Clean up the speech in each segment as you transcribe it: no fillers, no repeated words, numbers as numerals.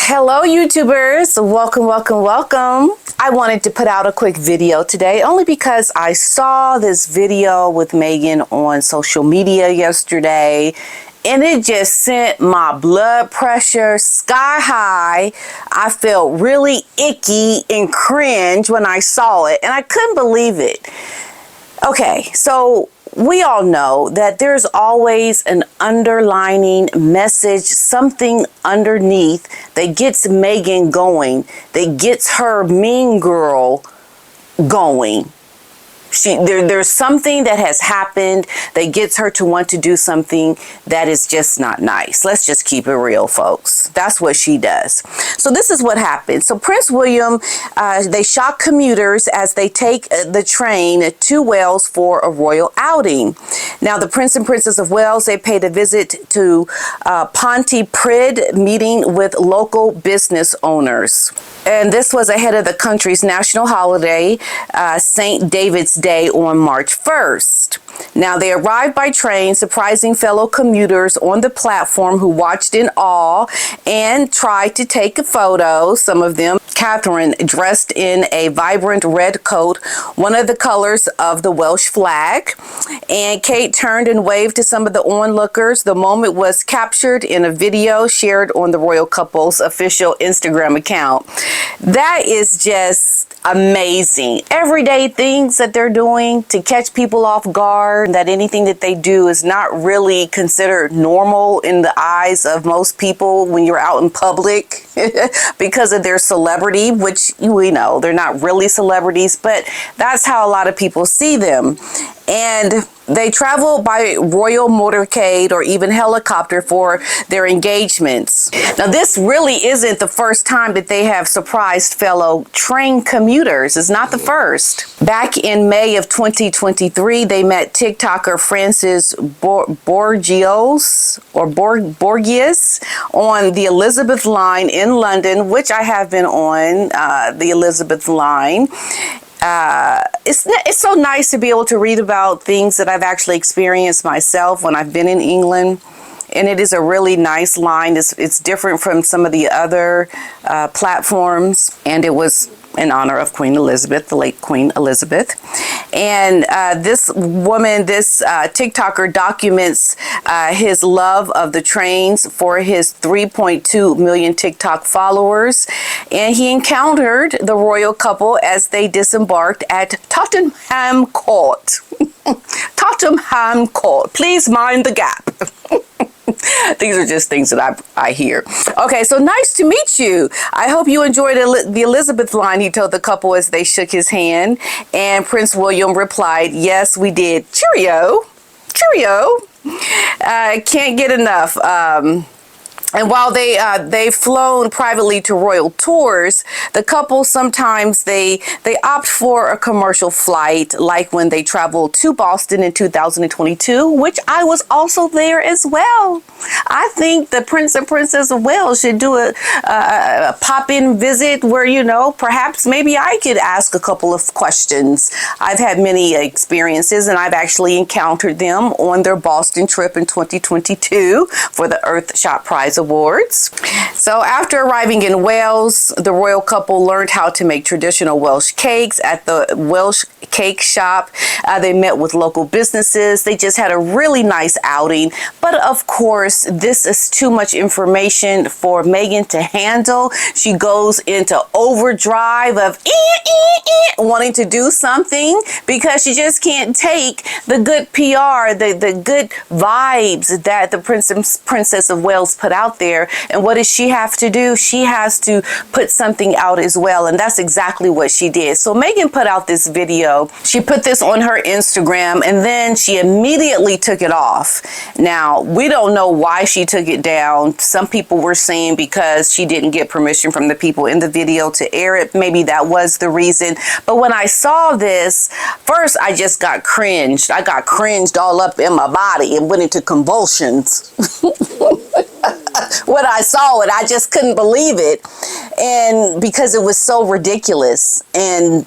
Hello YouTubers, welcome. I wanted to put out a quick video today only because I saw this video with Meghan on social media yesterday and it just sent my blood pressure sky high. I felt really icky and cringe when I saw it and I couldn't believe it. Okay, so we all know that there's always an underlining message, something underneath that gets Meghan going, that gets her mean girl going. There's something that has happened that gets her to want to do something that is just not nice. Let's just keep it real, folks. That's what she does. So this is what happened. So Prince William, they shock commuters as they take the train to Wales for a royal outing. Now, the Prince and Princess of Wales, they paid a visit to Pontypridd, meeting with local business owners. And this was ahead of the country's national holiday, St. David's Day on March 1st. Now, they arrived by train, surprising fellow commuters on the platform who watched in awe and tried to take a photo. Some of them, Catherine, dressed in a vibrant red coat, one of the colors of the Welsh flag. And Kate turned and waved to some of the onlookers. The moment was captured in a video shared on the royal couple's official Instagram account. That is just amazing. Everyday things that they're doing to catch people off guard, that anything that they do is not really considered normal in the eyes of most people when you're out in public because of their celebrity, which we know they're not really celebrities, but that's how a lot of people see them. And they travel by royal motorcade or even helicopter for their engagements. Now, this really isn't the first time that they have surprised fellow train commuters. It's not the first. Back in May of 2023, they met TikToker Francis Borgios on the Elizabeth line in London, which I have been on the Elizabeth line. It's so nice to be able to read about things that I've actually experienced myself when I've been in England. And it is a really nice line. It's different from some of the other platforms. And it was in honor of Queen Elizabeth, the late Queen Elizabeth. And this woman, this TikToker documents his love of the trains for his 3.2 million TikTok followers. And he encountered the royal couple as they disembarked at Tottenham Court. Tottenham Court. Please mind the gap. These are just things that I hear. Okay, so nice to meet you. I hope you enjoyed the Elizabeth line, he told the couple as they shook his hand. And Prince William replied, yes, we did. Cheerio. Cheerio. Can't get enough. And while they've flown privately to royal tours, the couple sometimes they opt for a commercial flight, like when they traveled to Boston in 2022, which I was also there as well. I think the Prince and Princess of Wales should do a pop-in visit where, you know, perhaps maybe I could ask a couple of questions. I've had many experiences and I've actually encountered them on their Boston trip in 2022 for the Earthshot Prize Awards. So after arriving in Wales, the royal couple learned how to make traditional Welsh cakes at the Welsh Cake Shop. They met with local businesses. They just had a really nice outing. But of course, this is too much information for Meghan to handle. She goes into overdrive of wanting to do something because she just can't take the good PR, the good vibes that the Prince and Princess of Wales put out there. And what does she have to do? She has to put something out as well. And that's exactly what she did. So Meghan put out this video. She put this on her Instagram and then she immediately took it off. Now, we don't know why she took it down. Some people were saying because she didn't get permission from the people in the video to air it. Maybe that was the reason. But when I saw this, first I just got cringed. I got cringed all up in my body and went into convulsions. when I saw it. I just couldn't believe it. And because it was so ridiculous and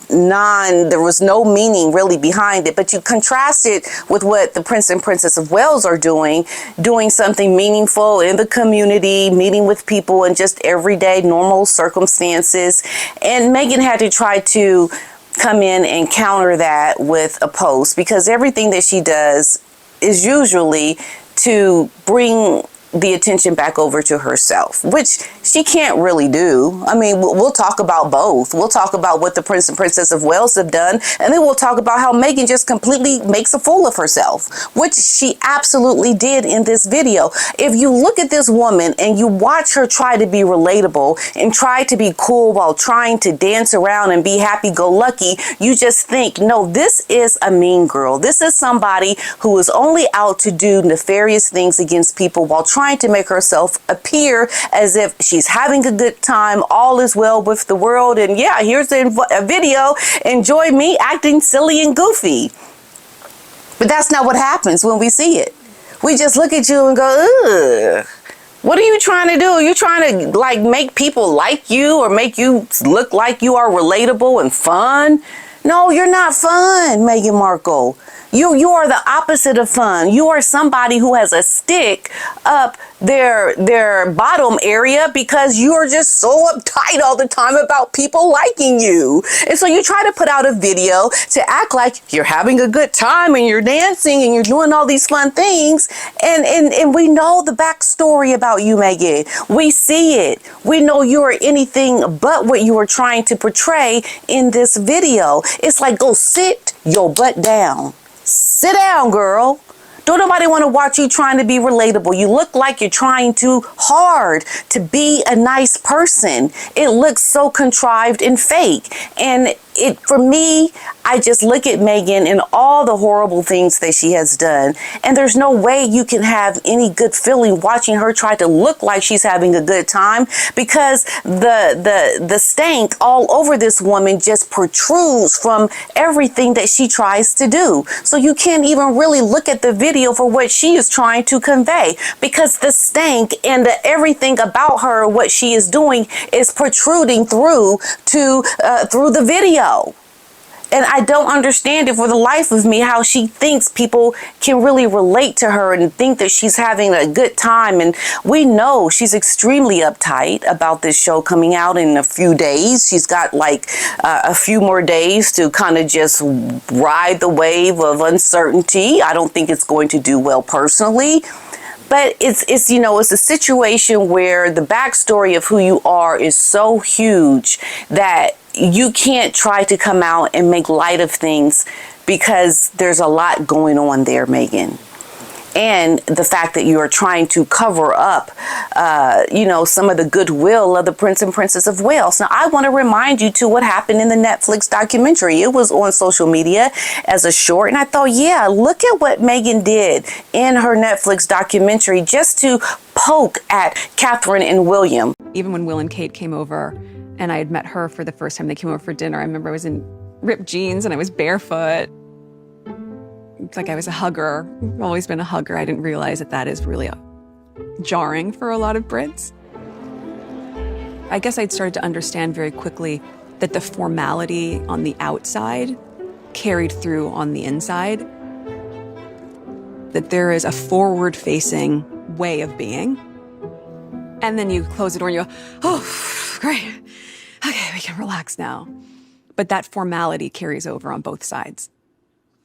there was no meaning really behind it. But you contrast it with what the Prince and Princess of Wales are doing something meaningful in the community, meeting with people in just everyday normal circumstances. And Meghan had to try to come in and counter that with a post, because everything that she does is usually to bring the attention back over to herself, which she can't really do. I mean, we'll talk about both. We'll talk about what the Prince and Princess of Wales have done, and then we'll talk about how Meghan just completely makes a fool of herself, which she absolutely did in this video. If you look at this woman and you watch her try to be relatable and try to be cool while trying to dance around and be happy-go-lucky, you just think, no, this is a mean girl. This is somebody who is only out to do nefarious things against people while trying to make herself appear as if she's having a good time, all is well with the world, and yeah, here's a video, enjoy me acting silly and goofy. But that's not what happens when we see it. We just look at you and go, ugh. What are you trying to do? Are you trying to like make people like you or make you look like you are relatable and fun? No, you're not fun, Meghan Markle. You are the opposite of fun. You are somebody who has a stick up their bottom area because you are just so uptight all the time about people liking you. And so you try to put out a video to act like you're having a good time and you're dancing and you're doing all these fun things. And we know the backstory about you, Meghan. We see it. We know you are anything but what you are trying to portray in this video. It's like, go sit your butt down. Sit down, girl. Don't nobody want to watch you trying to be relatable. You look like you're trying too hard to be a nice person. It looks so contrived and fake. And for me, I just look at Meghan and all the horrible things that she has done. And there's no way you can have any good feeling watching her try to look like she's having a good time, because the stank all over this woman just protrudes from everything that she tries to do. So you can't even really look at the video for what she is trying to convey, because the stank and everything about her, what she is doing, is protruding through the video. And I don't understand it for the life of me, how she thinks people can really relate to her and think that she's having a good time. And we know she's extremely uptight about this show coming out in a few days. She's got like a few more days to kind of just ride the wave of uncertainty. I don't think it's going to do well personally. But it's a situation where the backstory of who you are is so huge that you can't try to come out and make light of things, because there's a lot going on there, Meghan. And the fact that you are trying to cover up, some of the goodwill of the Prince and Princess of Wales. Now, I want to remind you to what happened in the Netflix documentary. It was on social media as a short, and I thought, yeah, look at what Meghan did in her Netflix documentary just to poke at Catherine and William. Even when Will and Kate came over, and I had met her for the first time they came over for dinner, I remember I was in ripped jeans and I was barefoot. It's like I was a hugger. I've always been a hugger. I didn't realize that is really jarring for a lot of Brits. I guess I'd started to understand very quickly that the formality on the outside carried through on the inside. That there is a forward-facing way of being. And then you close the door and you go, oh, great. Okay, we can relax now. But that formality carries over on both sides.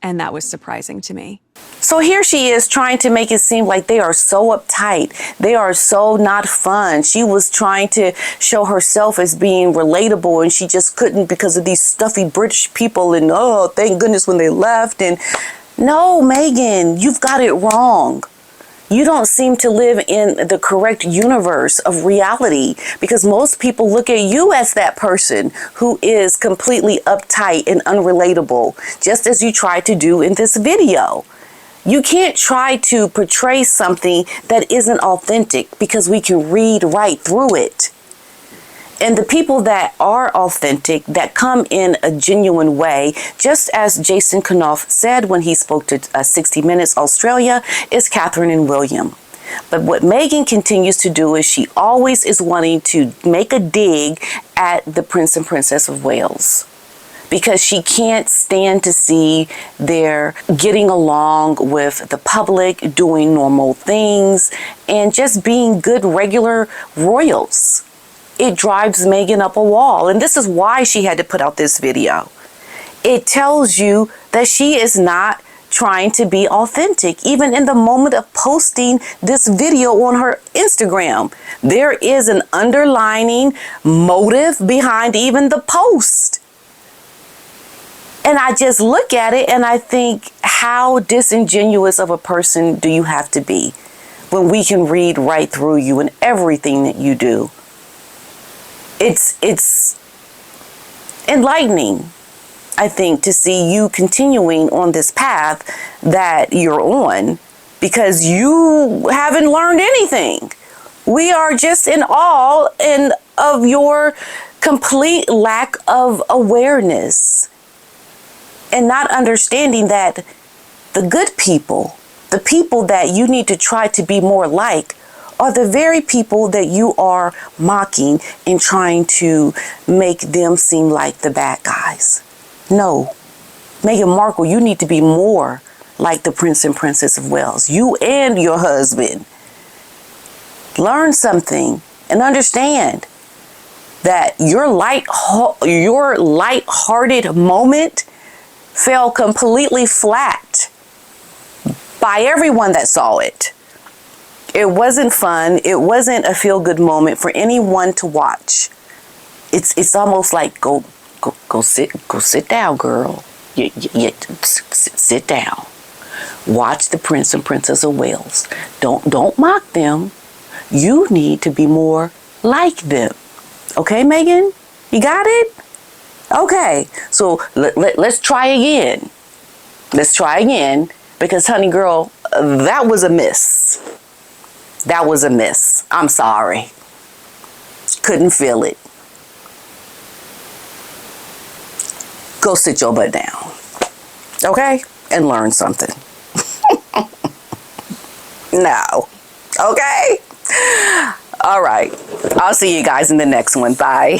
And that was surprising to me. So here she is trying to make it seem like they are so uptight. They are so not fun. She was trying to show herself as being relatable, and she just couldn't because of these stuffy British people. And oh, thank goodness when they left. And no, Meghan, you've got it wrong. You don't seem to live in the correct universe of reality, because most people look at you as that person who is completely uptight and unrelatable, just as you tried to do in this video. You can't try to portray something that isn't authentic, because we can read right through it. And the people that are authentic, that come in a genuine way, just as Jason Kanoff said when he spoke to 60 Minutes Australia, is Catherine and William. But what Meghan continues to do is she always is wanting to make a dig at the Prince and Princess of Wales, because she can't stand to see their getting along with the public, doing normal things, and just being good regular royals. It drives Meghan up a wall, and this is why she had to put out this video. It tells you that she is not trying to be authentic. Even in the moment of posting this video on her Instagram, there is an underlining motive behind even the post. And I just look at it and I think, how disingenuous of a person do you have to be when we can read right through you and everything that you do? It's enlightening, I think, to see you continuing on this path that you're on, because you haven't learned anything. We are just in awe of your complete lack of awareness and not understanding that the good people, the people that you need to try to be more like, are the very people that you are mocking and trying to make them seem like the bad guys. No, Meghan Markle, you need to be more like the Prince and Princess of Wales. You and your husband. Learn something and understand that your light-hearted moment fell completely flat by everyone that saw it. It wasn't fun. It wasn't a feel-good moment for anyone to watch. It's almost like go sit down, girl. Sit down. Watch the Prince and Princess of Wales. Don't mock them. You need to be more like them. Okay, Meghan? You got it? Okay, so let's try again. Let's try again, because, honey girl, that was a miss. That was a miss. I'm sorry. Couldn't feel it. Go sit your butt down. Okay? And learn something. No. Okay? All right. I'll see you guys in the next one. Bye.